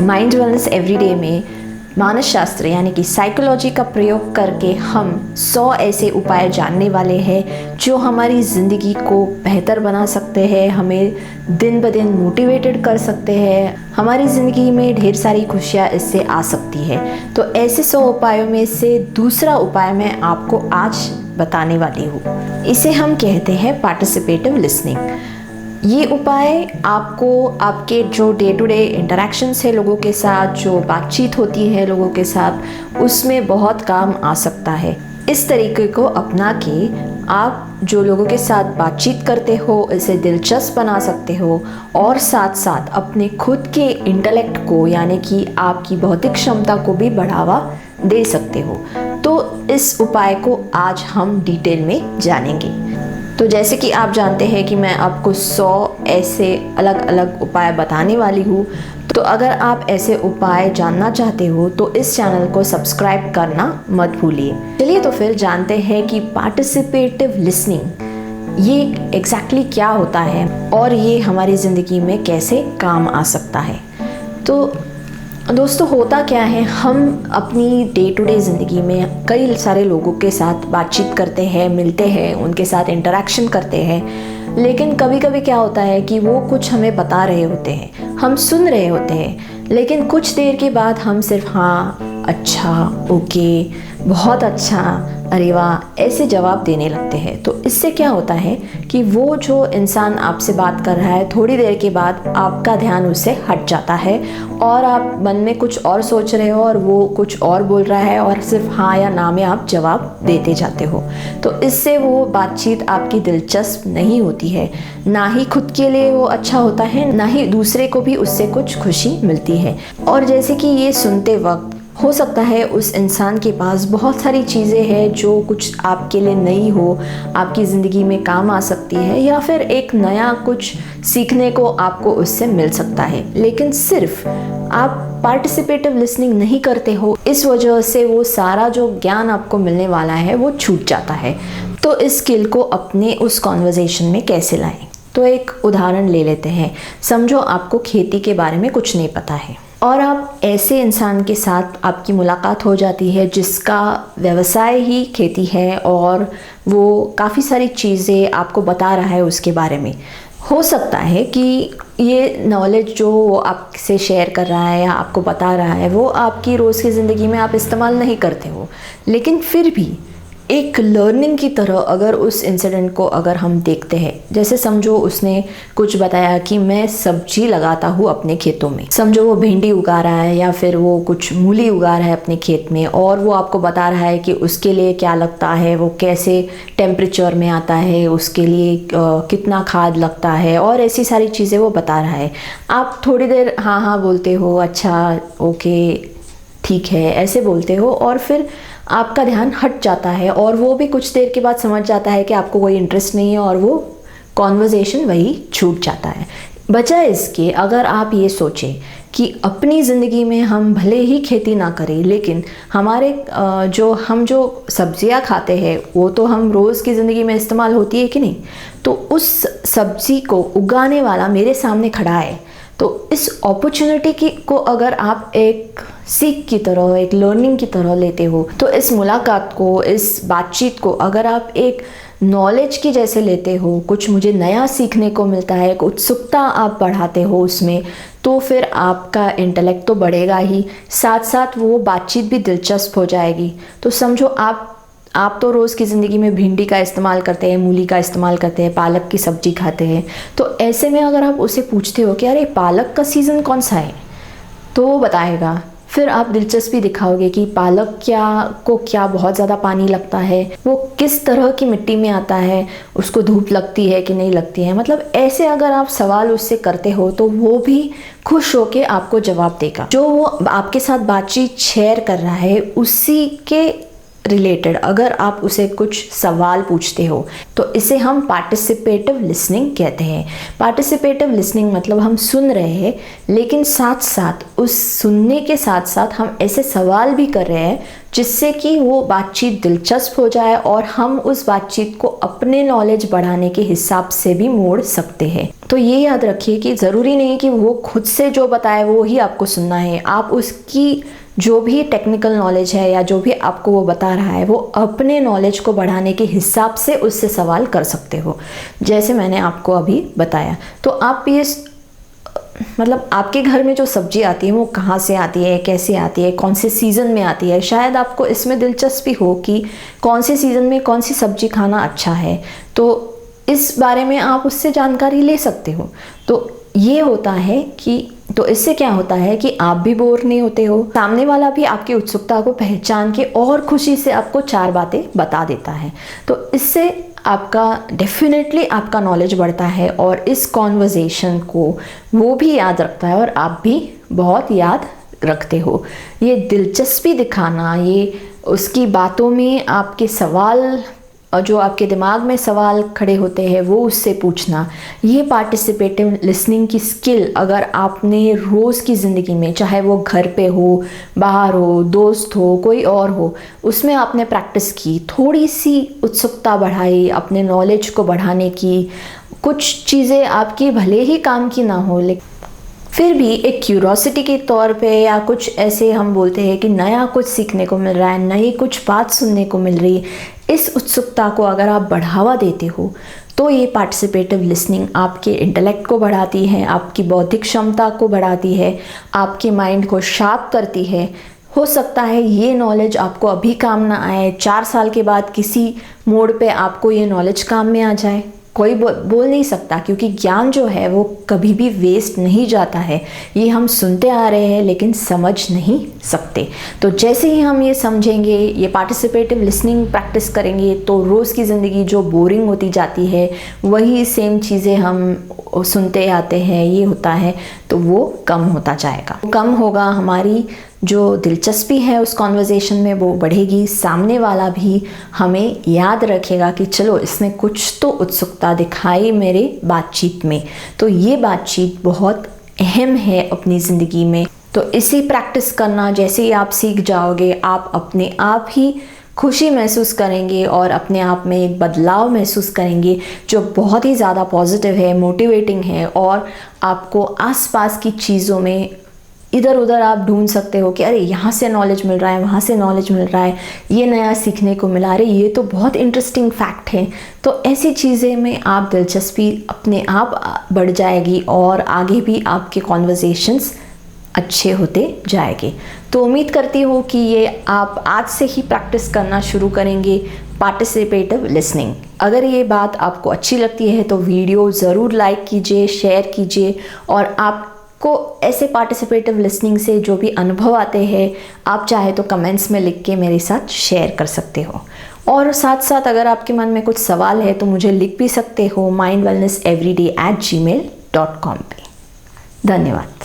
Mind wellness everyday में मानस शास्त्र यानी कि साइकोलॉजी का प्रयोग करके हम 100 ऐसे उपाय जानने वाले हैं जो हमारी ज़िंदगी को बेहतर बना सकते हैं, हमें दिन ब दिन मोटिवेटेड कर सकते हैं, हमारी ज़िंदगी में ढेर सारी खुशियाँ इससे आ सकती है। तो ऐसे 100 उपायों में से दूसरा उपाय मैं आपको आज बताने वाली हूँ। इसे हम कहते हैं पार्टिसिपेटिव लिसनिंग। ये उपाय आपको आपके जो डे टू डे इंटरेक्शंस है लोगों के साथ, जो बातचीत होती है लोगों के साथ, उसमें बहुत काम आ सकता है। इस तरीके को अपना के आप जो लोगों के साथ बातचीत करते हो इसे दिलचस्प बना सकते हो और साथ साथ अपने खुद के इंटेलेक्ट को यानी कि आपकी बौद्धिक क्षमता को भी बढ़ावा दे सकते हो। तो इस उपाय को आज हम डिटेल में जानेंगे। तो जैसे कि आप जानते हैं कि मैं आपको 100 ऐसे अलग अलग उपाय बताने वाली हूँ। तो अगर आप ऐसे उपाय जानना चाहते हो तो इस चैनल को सब्सक्राइब करना मत भूलिए। चलिए तो फिर जानते हैं कि पार्टिसिपेटिव लिसनिंग ये एग्जैक्टली क्या होता है और ये हमारी ज़िंदगी में कैसे काम आ सकता है। तो दोस्तों, होता क्या है, हम अपनी डे टू डे ज़िंदगी में कई सारे लोगों के साथ बातचीत करते हैं, मिलते हैं, उनके साथ इंटरेक्शन करते हैं, लेकिन कभी कभी क्या होता है कि वो कुछ हमें बता रहे होते हैं, हम सुन रहे होते हैं, लेकिन कुछ देर के बाद हम सिर्फ हाँ, अच्छा, ओके, बहुत अच्छा, अरे वाह ऐसे जवाब देने लगते हैं। तो इससे क्या होता है कि वो जो इंसान आपसे बात कर रहा है थोड़ी देर के बाद आपका ध्यान उससे हट जाता है और आप मन में कुछ और सोच रहे हो और वो कुछ और बोल रहा है और सिर्फ हाँ या ना में आप जवाब देते जाते हो। तो इससे वो बातचीत आपकी दिलचस्प नहीं होती है, ना ही खुद के लिए वो अच्छा होता है, ना ही दूसरे को भी उससे कुछ खुशी मिलती है। और जैसे कि ये सुनते वक्त हो सकता है उस इंसान के पास बहुत सारी चीज़ें हैं जो कुछ आपके लिए नई हो, आपकी ज़िंदगी में काम आ सकती है, या फिर एक नया कुछ सीखने को आपको उससे मिल सकता है, लेकिन सिर्फ आप पार्टिसिपेटिव लिसनिंग नहीं करते हो, इस वजह से वो सारा जो ज्ञान आपको मिलने वाला है वो छूट जाता है। तो इस स्किल को अपने उस कॉन्वर्जेशन में कैसे लाएं? तो एक उदाहरण ले लेते हैं। समझो आपको खेती के बारे में कुछ नहीं पता है और आप ऐसे इंसान के साथ आपकी मुलाकात हो जाती है जिसका व्यवसाय ही खेती है और वो काफ़ी सारी चीज़ें आपको बता रहा है उसके बारे में। हो सकता है कि ये नॉलेज जो वो आपसे शेयर कर रहा है या आपको बता रहा है वो आपकी रोज़ की ज़िंदगी में आप इस्तेमाल नहीं करते हो, लेकिन फिर भी एक लर्निंग की तरह अगर उस इंसिडेंट को अगर हम देखते हैं, जैसे समझो उसने कुछ बताया कि मैं सब्जी लगाता हूँ अपने खेतों में, समझो वो भिंडी उगा रहा है या फिर वो कुछ मूली उगा रहा है अपने खेत में, और वो आपको बता रहा है कि उसके लिए क्या लगता है, वो कैसे टेम्परेचर में आता है, उसके लिए कितना खाद लगता है और ऐसी सारी चीज़ें वो बता रहा है। आप थोड़ी देर हाँ हाँ बोलते हो, अच्छा, ओके, ठीक है, ऐसे बोलते हो और फिर आपका ध्यान हट जाता है और वो भी कुछ देर के बाद समझ जाता है कि आपको कोई इंटरेस्ट नहीं है और वो कॉन्वर्जेशन वही छूट जाता है। बजाय इसके अगर आप ये सोचें कि अपनी ज़िंदगी में हम भले ही खेती ना करें, लेकिन हमारे हम जो सब्जियां खाते हैं वो तो हम रोज़ की ज़िंदगी में इस्तेमाल होती है कि नहीं, तो उस सब्ज़ी को उगाने वाला मेरे सामने खड़ा है। तो इस अपॉर्चुनिटी को अगर आप एक सीख की तरह, एक लर्निंग की तरह लेते हो, तो इस मुलाकात को, इस बातचीत को अगर आप एक नॉलेज की जैसे लेते हो, कुछ मुझे नया सीखने को मिलता है, एक उत्सुकता आप बढ़ाते हो उसमें, तो फिर आपका इंटेलेक्ट तो बढ़ेगा ही, साथ साथ वो बातचीत भी दिलचस्प हो जाएगी। तो समझो आप तो रोज़ की ज़िंदगी में भिंडी का इस्तेमाल करते हैं, मूली का इस्तेमाल करते हैं, पालक की सब्ज़ी खाते हैं, तो ऐसे में अगर आप उसे पूछते हो कि अरे पालक का सीज़न कौन सा है, तो वो बताएगा। फिर आप दिलचस्पी दिखाओगे कि पालक क्या बहुत ज़्यादा पानी लगता है, वो किस तरह की मिट्टी में आता है, उसको धूप लगती है कि नहीं लगती है। मतलब ऐसे अगर आप सवाल उससे करते हो तो वो भी खुश होके आपको जवाब देगा। जो वो आपके साथ बातचीत शेयर कर रहा है उसी के रिलेटेड अगर आप उसे कुछ सवाल पूछते हो तो इसे हम पार्टिसिपेटिव लिसनिंग कहते हैं। पार्टिसिपेटिव लिसनिंग मतलब हम सुन रहे हैं, लेकिन साथ साथ उस सुनने के साथ साथ हम ऐसे सवाल भी कर रहे हैं जिससे कि वो बातचीत दिलचस्प हो जाए और हम उस बातचीत को अपने नॉलेज बढ़ाने के हिसाब से भी मोड़ सकते हैं। तो ये याद रखिए कि ज़रूरी नहीं कि वो खुद से जो बताए वो ही आपको सुनना है। आप उसकी जो भी टेक्निकल नॉलेज है या जो भी आपको वो बता रहा है, वो अपने नॉलेज को बढ़ाने के हिसाब से उससे सवाल कर सकते हो, जैसे मैंने आपको अभी बताया। तो आप ये मतलब आपके घर में जो सब्जी आती है वो कहाँ से आती है, कैसे आती है, कौन से सीज़न में आती है, शायद आपको इसमें दिलचस्पी हो कि कौन से सीज़न में कौन सी सब्जी खाना अच्छा है, तो इस बारे में आप उससे जानकारी ले सकते हो। तो ये होता है कि तो इससे क्या होता है कि आप भी बोर नहीं होते हो, सामने वाला भी आपकी उत्सुकता को पहचान के और खुशी से आपको 4 बातें बता देता है। तो इससे आपका डेफिनेटली आपका नॉलेज बढ़ता है और इस कॉन्वर्जेशन को वो भी याद रखता है और आप भी बहुत याद रखते हो। ये दिलचस्पी दिखाना, ये उसकी बातों में आपके सवाल और जो आपके दिमाग में सवाल खड़े होते हैं वो उससे पूछना, ये पार्टिसिपेटिव लिसनिंग की स्किल अगर आपने रोज़ की ज़िंदगी में, चाहे वो घर पे हो, बाहर हो, दोस्त हो, कोई और हो, उसमें आपने प्रैक्टिस की, थोड़ी सी उत्सुकता बढ़ाई अपने नॉलेज को बढ़ाने की, कुछ चीज़ें आपकी भले ही काम की ना हो लेकिन फिर भी एक क्यूरोसिटी के तौर पे, या कुछ ऐसे हम बोलते हैं कि नया कुछ सीखने को मिल रहा है, नई कुछ बात सुनने को मिल रही है, इस उत्सुकता को अगर आप बढ़ावा देते हो तो ये पार्टिसिपेटिव लिसनिंग आपके इंटेलेक्ट को बढ़ाती है, आपकी बौद्धिक क्षमता को बढ़ाती है, आपके माइंड को शार्प करती है। हो सकता है ये नॉलेज आपको अभी काम ना आए, 4 साल के बाद किसी मोड़ पे आपको ये नॉलेज काम में आ जाए, कोई बोल नहीं सकता, क्योंकि ज्ञान जो है वो कभी भी वेस्ट नहीं जाता है। ये हम सुनते आ रहे हैं लेकिन समझ नहीं सकते। तो जैसे ही हम ये समझेंगे, ये पार्टिसिपेटिव लिसनिंग प्रैक्टिस करेंगे, तो रोज़ की ज़िंदगी जो बोरिंग होती जाती है, वही सेम चीज़ें हम सुनते आते हैं, ये होता है, तो वो कम होता जाएगा। कम होगा, हमारी जो दिलचस्पी है उस कॉन्वर्जेशन में वो बढ़ेगी, सामने वाला भी हमें याद रखेगा कि चलो इसने कुछ तो उत्सुकता दिखाई मेरे बातचीत में, तो ये बातचीत बहुत अहम है अपनी ज़िंदगी में। तो इसी प्रैक्टिस करना, जैसे ही आप सीख जाओगे, आप अपने आप ही खुशी महसूस करेंगे और अपने आप में एक बदलाव महसूस करेंगे जो बहुत ही ज़्यादा पॉजिटिव है, मोटिवेटिंग है, और आपको आसपास की चीज़ों में इधर उधर आप ढूंढ सकते हो कि अरे यहाँ से नॉलेज मिल रहा है, वहाँ से नॉलेज मिल रहा है, ये नया सीखने को मिला, अरे ये तो बहुत इंटरेस्टिंग फैक्ट है। तो ऐसी चीज़ें में आप दिलचस्पी अपने आप बढ़ जाएगी और आगे भी आपके कॉन्वर्जेशंस अच्छे होते जाएंगे। तो उम्मीद करती हूँ कि ये आप आज से ही प्रैक्टिस करना शुरू करेंगे, पार्टिसिपेटिव लिसनिंग। अगर ये बात आपको अच्छी लगती है तो वीडियो ज़रूर लाइक कीजिए, शेयर कीजिए, और आपको ऐसे पार्टिसिपेटिव लिसनिंग से जो भी अनुभव आते हैं आप चाहे तो कमेंट्स में लिख के मेरे साथ शेयर कर सकते हो। और साथ साथ अगर आपके मन में कुछ सवाल है तो मुझे लिख भी सकते हो mindwellnesseveryday@gmail.com पे। धन्यवाद।